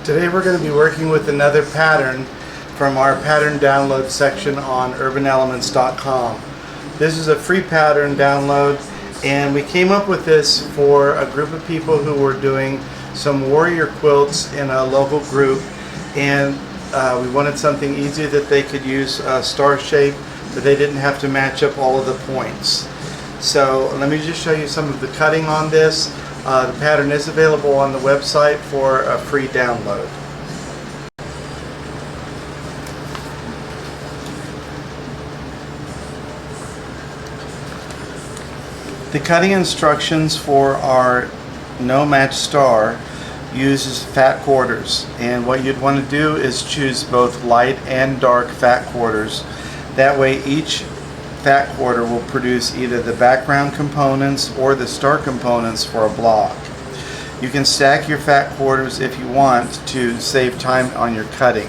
Today we're going to be working with another pattern from our pattern download section on urbanaelements.com. This is a free pattern download, and we came up with this for a group of people who were doing some warrior quilts in a local group, and we wanted something easy that they could use star shape, but they didn't have to match up all of the points. So let me just show you some of the cutting on this. The pattern is available on the website for a free download. The cutting instructions for our no match star uses fat quarters, and what you'd want to do is choose both light and dark fat quarters. That way each fat quarter will produce either the background components or the star components for a block. You can stack your fat quarters if you want to save time on your cutting.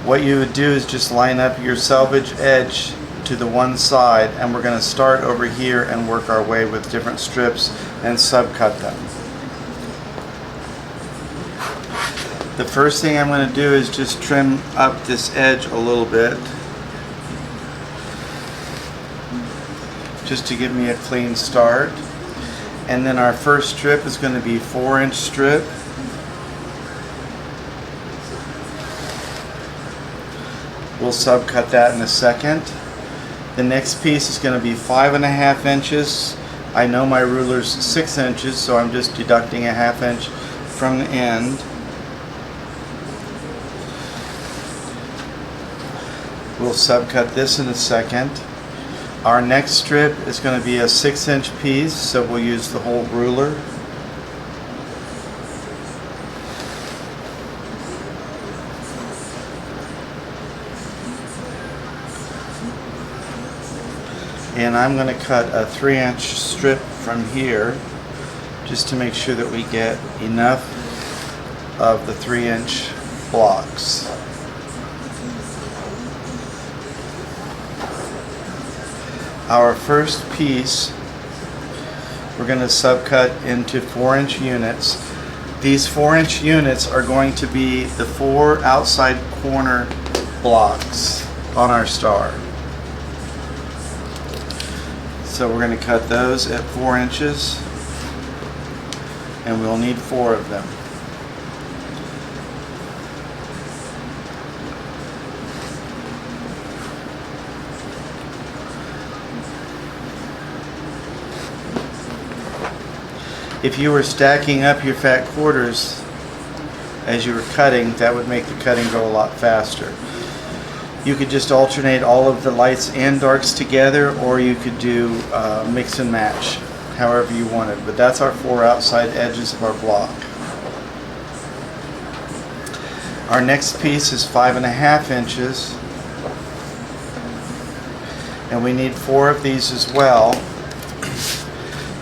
What you would do is just line up your selvage edge to the one side, and we're going to start over here and work our way with different strips and subcut them. The first thing I'm going to do is just trim up this edge a little bit, just to give me a clean start. And then our first strip is going to be 4-inch strip. We'll subcut that in a second. The next piece is going to be 5.5 inches. I know my ruler's 6 inches, so I'm just deducting a 1/2 inch from the end. We'll subcut this in a second. Our next strip is going to be a 6-inch piece, so we'll use the whole ruler. And I'm going to cut a 3-inch strip from here, just to make sure that we get enough of the 3-inch blocks. Our first piece we're going to subcut into 4-inch units. These 4-inch units are going to be the 4 outside corner blocks on our star. So we're going to cut those at 4 inches, and we'll need 4 of them. If you were stacking up your fat quarters as you were cutting, that would make the cutting go a lot faster. You could just alternate all of the lights and darks together, or you could do mix and match, however you wanted. But that's our 4 outside edges of our block. Our next piece is 5.5 inches, and we need 4 of these as well.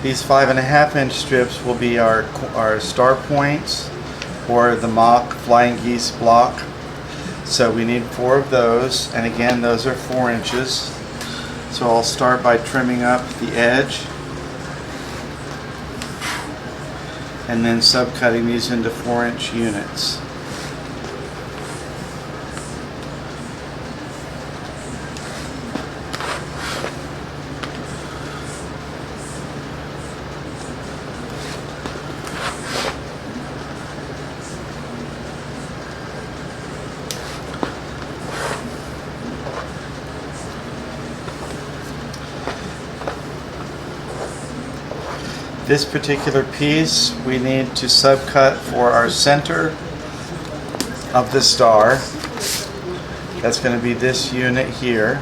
These 5.5 inch strips will be our star points, or the mock flying geese block. So we need 4 of those, and again those are 4 inches. So I'll start by trimming up the edge and then subcutting these into 4-inch units. This particular piece we need to subcut for our center of the star. That's going to be this unit here.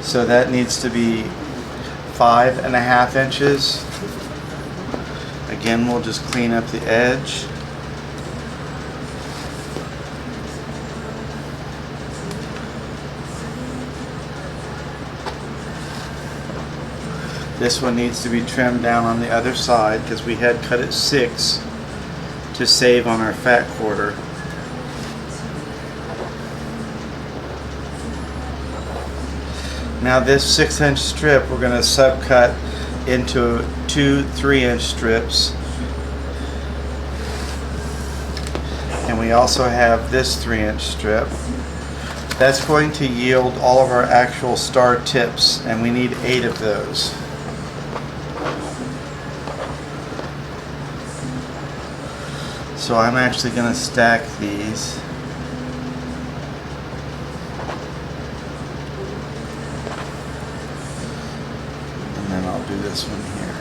So that needs to be 5.5 inches. Again, we'll just clean up the edge. This one needs to be trimmed down on the other side because we had cut it 6 to save on our fat quarter. Now this 6-inch strip we're going to subcut into 2 3-inch strips. And we also have this 3-inch strip. That's going to yield all of our actual star tips, and we need 8 of those. So I'm actually going to stack these. And then I'll do this one here.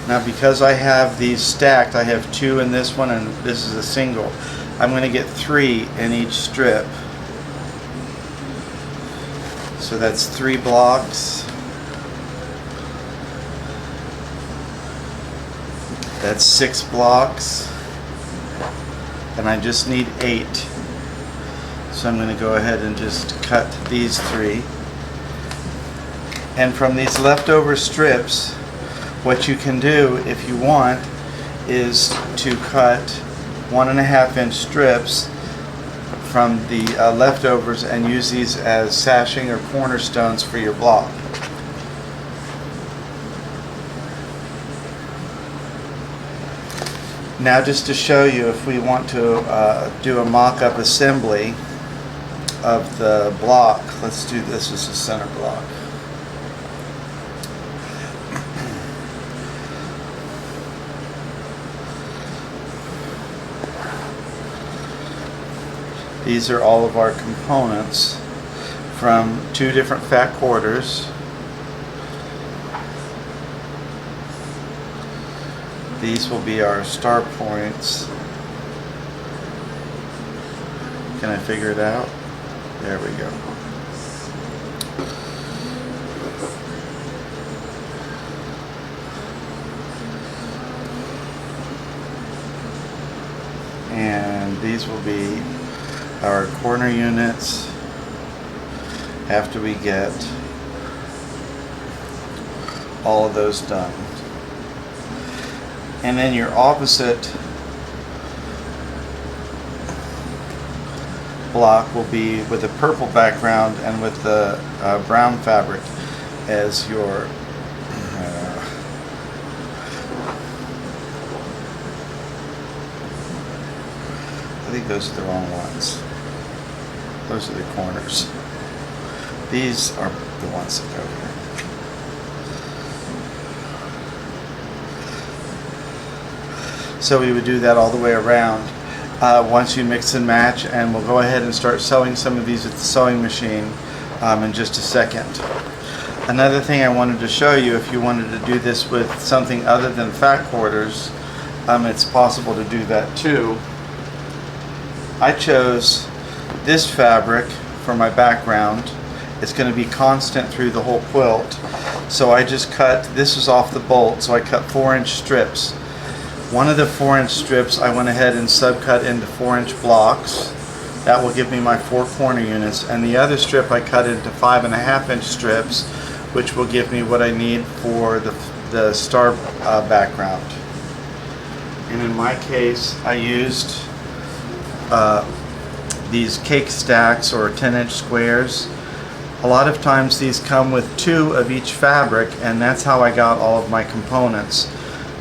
Now because I have these stacked, I have 2 in this one and this is a single. I'm going to get 3 in each strip. So that's 3 blocks. That's 6 blocks. And I just need 8. So I'm going to go ahead and just cut these 3. And from these leftover strips, what you can do if you want is to cut 1.5-inch strips from the leftovers and use these as sashing or cornerstones for your block. Now just to show you, if we want to do a mock-up assembly of the block, let's do this as a center block. These are all of our components from 2 different fat quarters. These will be our star points. Can I figure it out? There we go. And these will be our corner units after we get all of those done. And then your opposite block will be with a purple background and with the brown fabric as your I think those are the wrong ones. Those are the corners. These are the ones that go here. So we would do that all the way around once you mix and match, and we'll go ahead and start sewing some of these at the sewing machine in just a second. Another thing I wanted to show you, if you wanted to do this with something other than fat quarters, it's possible to do that too. I chose this fabric for my background. It's going to be constant through the whole quilt. So I just cut, this is off the bolt, so I cut 4-inch strips. One of the 4-inch strips I went ahead and subcut into 4-inch blocks. That will give me my 4 corner units. And the other strip I cut into 5.5-inch strips, which will give me what I need for the star background. And in my case, I used these cake stacks or 10-inch squares. A lot of times these come with 2 of each fabric, and that's how I got all of my components.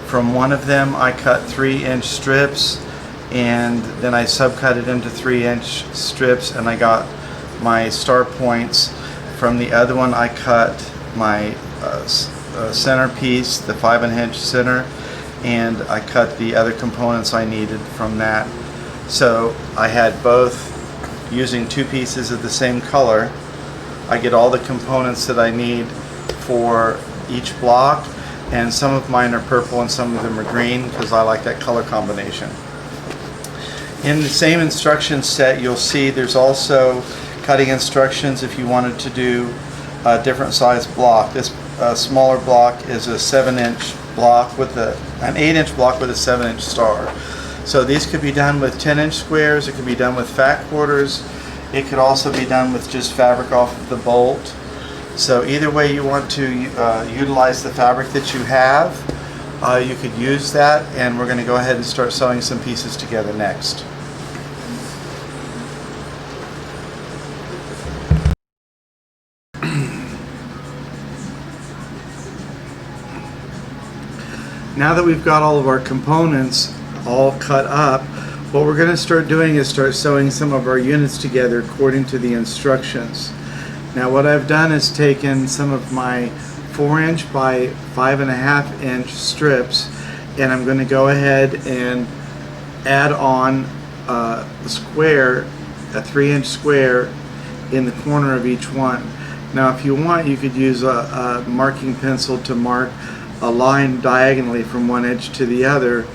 From one of them I cut 3-inch strips, and then I subcut it into 3-inch strips, and I got my star points. From the other one I cut my center piece, the 5.5-inch center, and I cut the other components I needed from that. So I had both using 2 pieces of the same color. I get all the components that I need for each block, and some of mine are purple and some of them are green because I like that color combination. In the same instruction set, you'll see there's also cutting instructions if you wanted to do a different size block. This smaller block is a 7-inch block with an 8-inch block with a 7-inch star. So these could be done with 10-inch squares, it could be done with fat quarters, it could also be done with just fabric off of the bolt. So either way you want to utilize the fabric that you have, you could use that, and we're going to go ahead and start sewing some pieces together next. Now that we've got all of our components all cut up, what we're going to start doing is start sewing some of our units together according to the instructions. Now what I've done is taken some of my 4" by 5.5" strips, and I'm going to go ahead and add on a square, a 3" square in the corner of each one. Now if you want, you could use a marking pencil to mark a line diagonally from one edge to the other,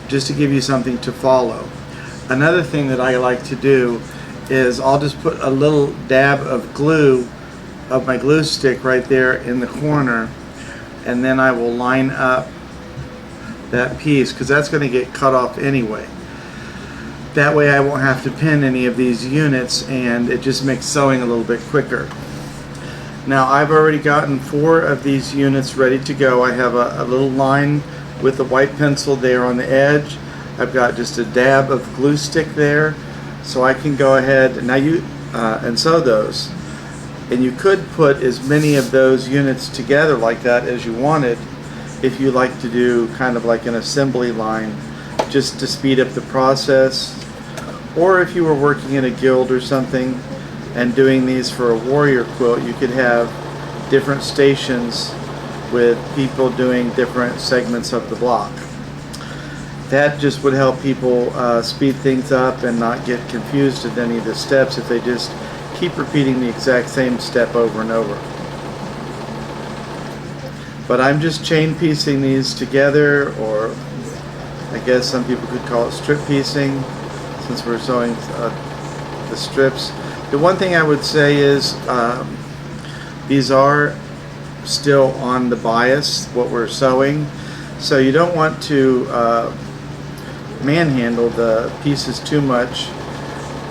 just to give you something to follow. Another thing that I like to do is I'll just put a little dab of glue, of my glue stick, right there in the corner, and then I will line up that piece, because that's going to get cut off anyway. That way I won't have to pin any of these units, and it just makes sewing a little bit quicker. Now I've already gotten 4 of these units ready to go. I have a little line with a white pencil there on the edge. I've got just a dab of glue stick there, so I can go ahead and sew those. And you could put as many of those units together like that as you wanted, if you like to do kind of like an assembly line, just to speed up the process. Or if you were working in a guild or something and doing these for a warrior quilt, you could have different stations with people doing different segments of the block. That just would help people speed things up and not get confused at any of the steps if they just keep repeating the exact same step over and over. But I'm just chain piecing these together, or I guess some people could call it strip piecing, since we're sewing the strips. The one thing I would say is these are still on the bias, what we're sewing, so you don't want to manhandle the pieces too much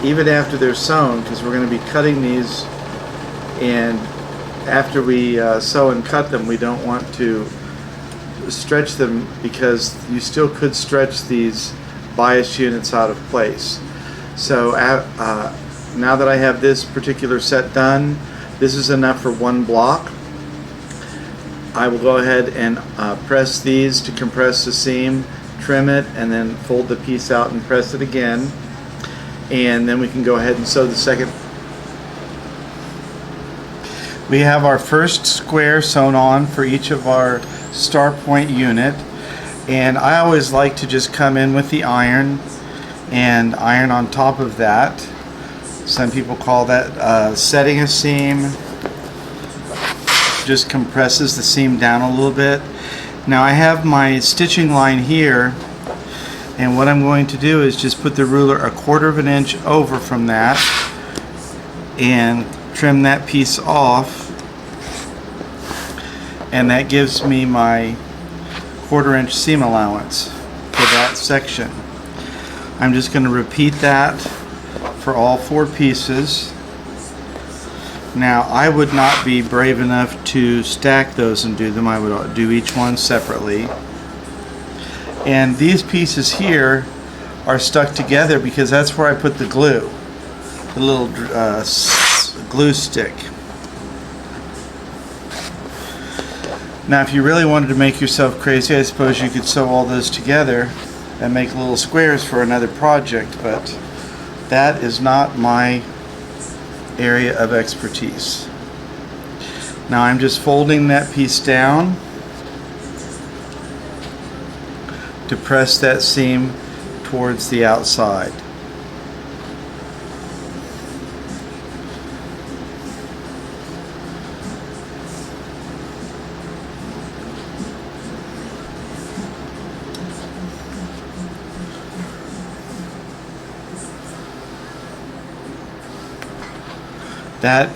even after they're sewn, because we're going to be cutting these, and after we sew and cut them, we don't want to stretch them, because you still could stretch these bias units out of place. So now that I have this particular set done, this is enough for one block. I will go ahead and press these to compress the seam, trim it, and then fold the piece out and press it again, and then we can go ahead and sew the second. We have our first square sewn on for each of our star point unit, and I always like to just come in with the iron and iron on top of that. Some people call that setting a seam. Just compresses the seam down a little bit. Now I have my stitching line here, and what I'm going to do is just put the ruler 1/4 inch over from that and trim that piece off, and that gives me my 1/4 inch seam allowance for that section. I'm just going to repeat that for all 4 pieces. Now I would not be brave enough to stack those and do them. I would do each one separately. And these pieces here are stuck together because that's where I put the glue, the little glue stick. Now if you really wanted to make yourself crazy, I suppose you could sew all those together and make little squares for another project, but that is not my area of expertise. Now I'm just folding that piece down to press that seam towards the outside. That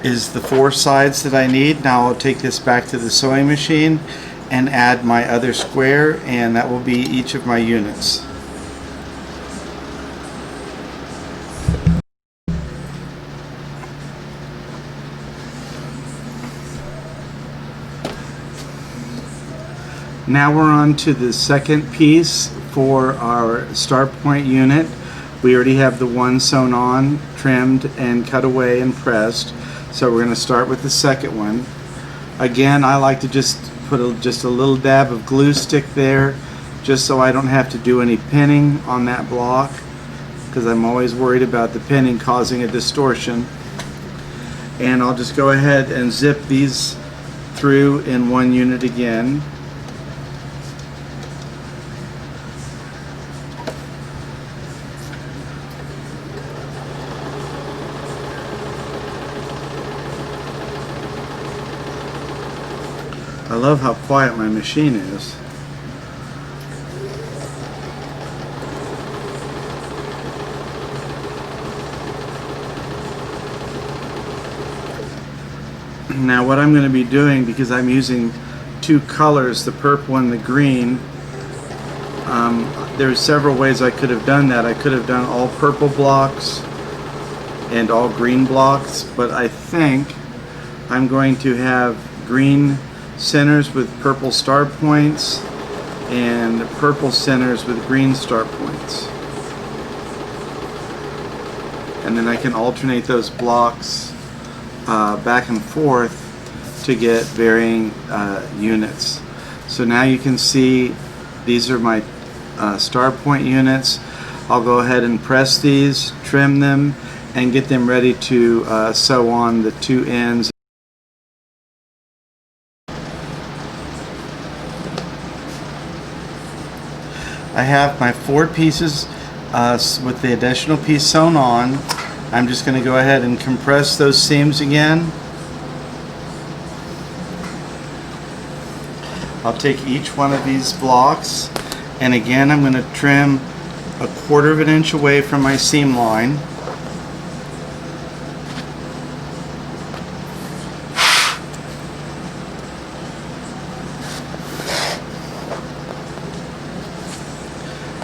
is the 4 sides that I need. Now I'll take this back to the sewing machine and add my other square, and that will be each of my units. Now we're on to the second piece for our star point unit. We already have the one sewn on, trimmed, and cut away and pressed. So we're going to start with the second one. Again, I like to just put just a little dab of glue stick there, just so I don't have to do any pinning on that block, because I'm always worried about the pinning causing a distortion. And I'll just go ahead and zip these through in one unit again. I love how quiet my machine is. Now what I'm going to be doing, because I'm using two colors, the purple and the green, there's several ways I could have done that. I could have done all purple blocks and all green blocks, but I think I'm going to have green centers with purple star points and purple centers with green star points. And then I can alternate those blocks back and forth to get varying units. So now you can see these are my star point units. I'll go ahead and press these, trim them, and get them ready to sew on the two ends. I have my 4 pieces with the additional piece sewn on. I'm just going to go ahead and compress those seams again. I'll take each one of these blocks, and again I'm going to trim 1/4 of an inch away from my seam line.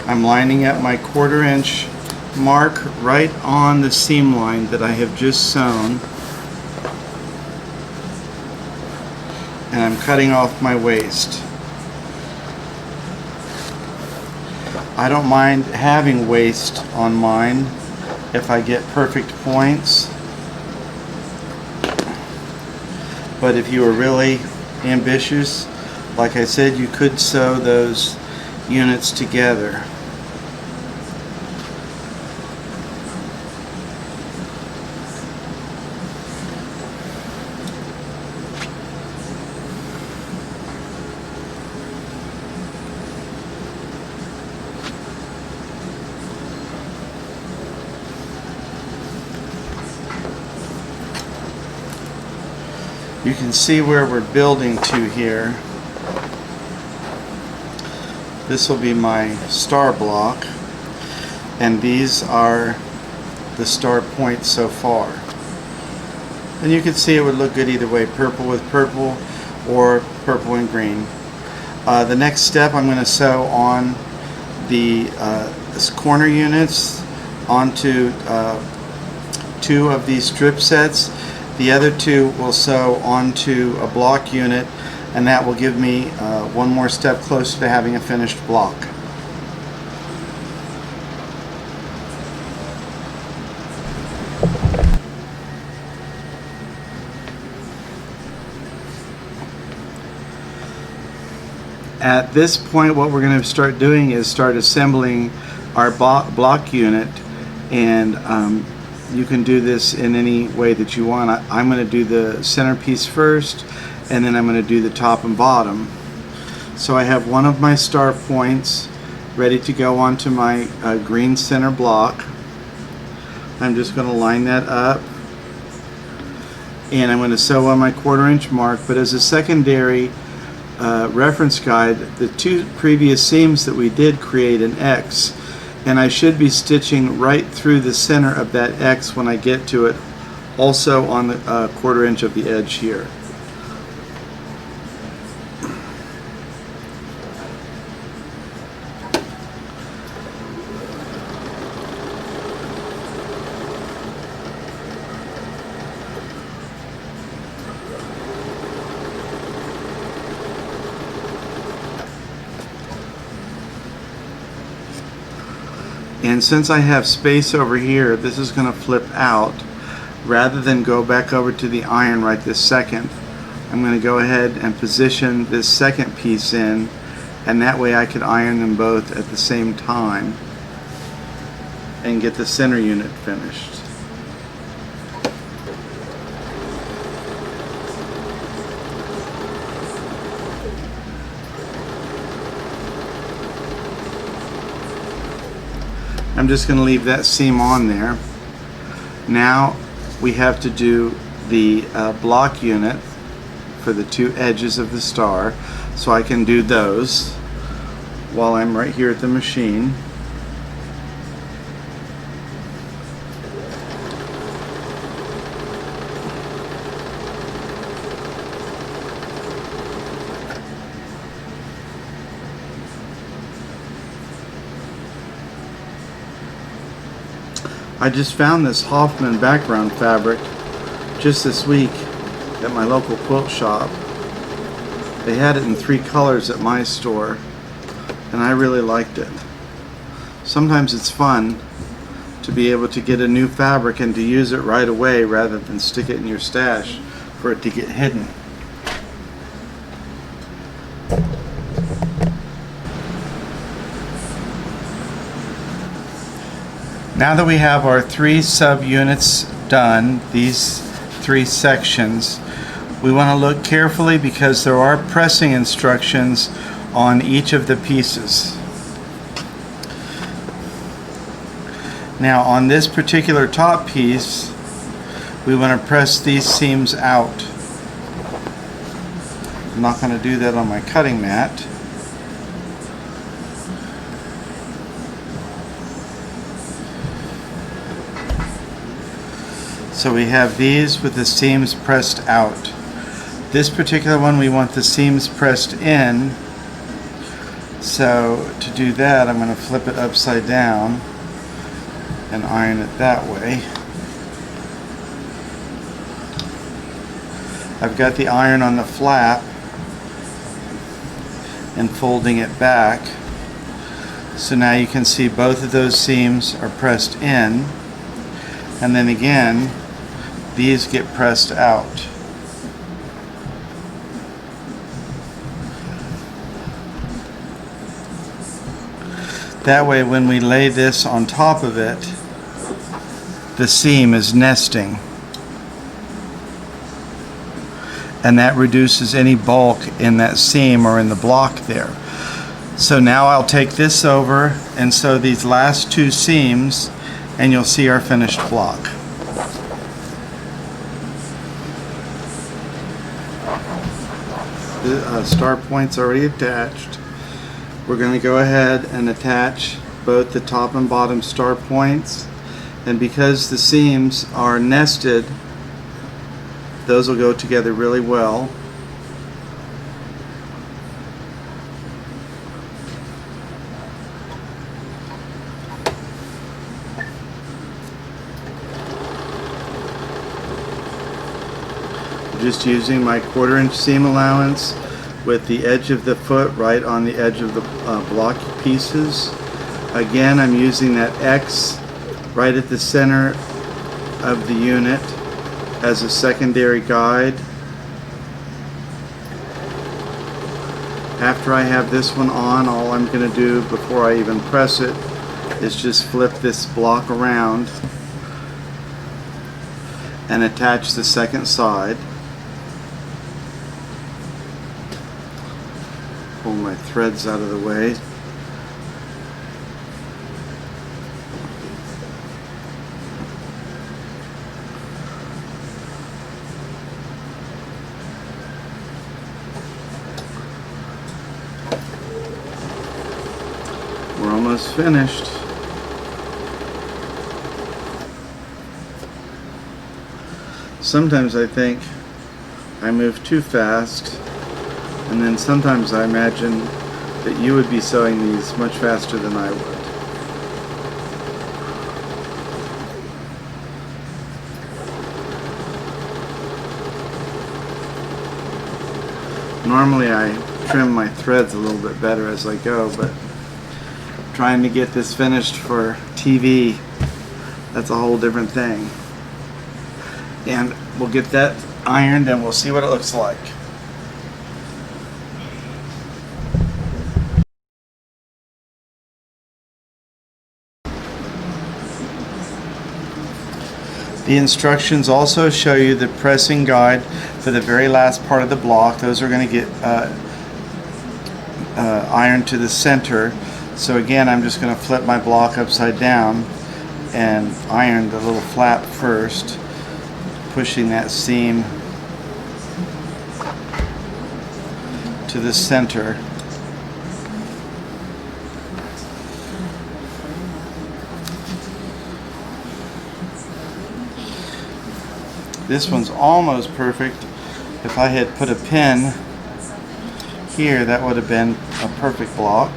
I'm lining up my 1/4 inch mark right on the seam line that I have just sewn, and I'm cutting off my waist. I don't mind having waist on mine if I get perfect points, but if you are really ambitious, like I said, you could sew those units together. You can see where we're building to here. This will be my star block, and these are the star points so far. And you can see it would look good either way, purple with purple or purple and green. The next step, I'm going to sew on the corner units onto 2 of these strip sets. The other 2 will sew onto a block unit, and that will give me one more step closer to having a finished block. At this point, what we're going to start doing is start assembling our block unit, and you can do this in any way that you want. I'm going to do the centerpiece first, and then I'm going to do the top and bottom. So I have one of my star points ready to go onto my green center block. I'm just going to line that up, and I'm going to sew on my 1/4 inch mark. But as a secondary reference guide, the 2 previous seams that we did create an X, and I should be stitching right through the center of that X when I get to it, also on the 1/4 inch of the edge here. And since I have space over here, this is going to flip out. Rather than go back over to the iron right this second, I'm going to go ahead and position this second piece in, and that way I could iron them both at the same time and get the center unit finished. I'm just going to leave that seam on there. Now we have to do the block unit for the two edges of the star, so I can do those while I'm right here at the machine. I just found this Hoffman background fabric just this week at my local quilt shop. They had it in 3 colors at my store, and I really liked it. Sometimes it's fun to be able to get a new fabric and to use it right away rather than stick it in your stash for it to get hidden. Now that we have our 3 subunits done, these 3 sections, we want to look carefully because there are pressing instructions on each of the pieces. Now on this particular top piece, we want to press these seams out. I'm not going to do that on my cutting mat. So we have these with the seams pressed out. This particular one we want the seams pressed in. So to do that, I'm going to flip it upside down and iron it that way. I've got the iron on the flap and folding it back. So now you can see both of those seams are pressed in, and then again these get pressed out. That way when we lay this on top of it, the seam is nesting, and that reduces any bulk in that seam or in the block there. So now I'll take this over and sew these last 2 seams, and you'll see our finished block. The star point's already attached. We're going to go ahead and attach both the top and bottom star points, and because the seams are nested, those will go together really well. Just using my 1/4 inch seam allowance with the edge of the foot right on the edge of the block pieces. Again, I'm using that X right at the center of the unit as a secondary guide. After I have this one on, all I'm going to do before I even press it is just flip this block around and attach the second side. Pull my threads out of the way. We're almost finished. Sometimes I think I move too fast, and then sometimes I imagine that you would be sewing these much faster than I would. Normally I trim my threads a little bit better as I go, but trying to get this finished for TV, that's a whole different thing. And we'll get that ironed and we'll see what it looks like. The instructions also show you the pressing guide for the very last part of the block. Those are going to get ironed to the center. So again, I'm just going to flip my block upside down and iron the little flap first, pushing that seam to the center. This one's almost perfect. If I had put a pin here, that would have been a perfect block.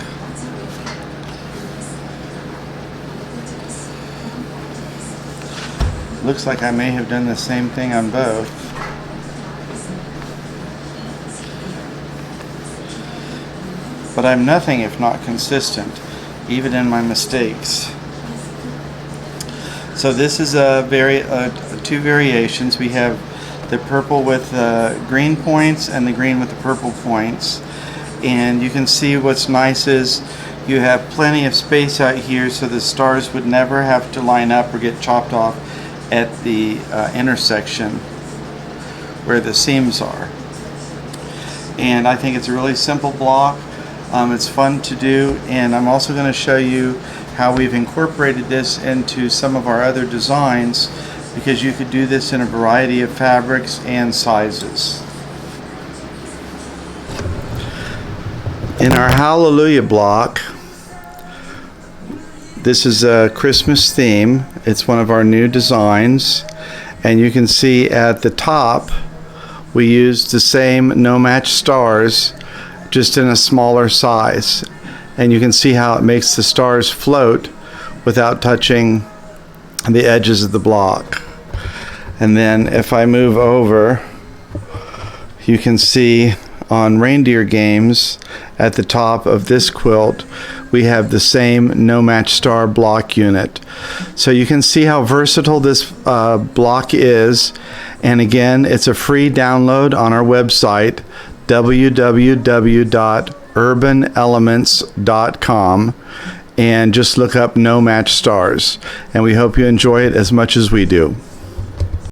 Looks like I may have done the same thing on both. But I'm nothing if not consistent, even in my mistakes. So this is two variations. We have the purple with green points and the green with the purple points. And you can see what's nice is you have plenty of space out here so the stars would never have to line up or get chopped off at the intersection where the seams are. And I think it's a really simple block. It's fun to do, and I'm also going to show you how we've incorporated this into some of our other designs, because you could do this in a variety of fabrics and sizes. In our Hallelujah block, this is a Christmas theme. It's one of our new designs, and you can see at the top we used the same no match stars, just in a smaller size, and you can see how it makes the stars float without touching the edges of the block. And then if I move over, you can see on Reindeer Games at the top of this quilt we have the same no match star block unit. So you can see how versatile this block is, and again, it's a free download on our website, www.urbanalements.com, and just look up no match stars, and we hope you enjoy it as much as we do.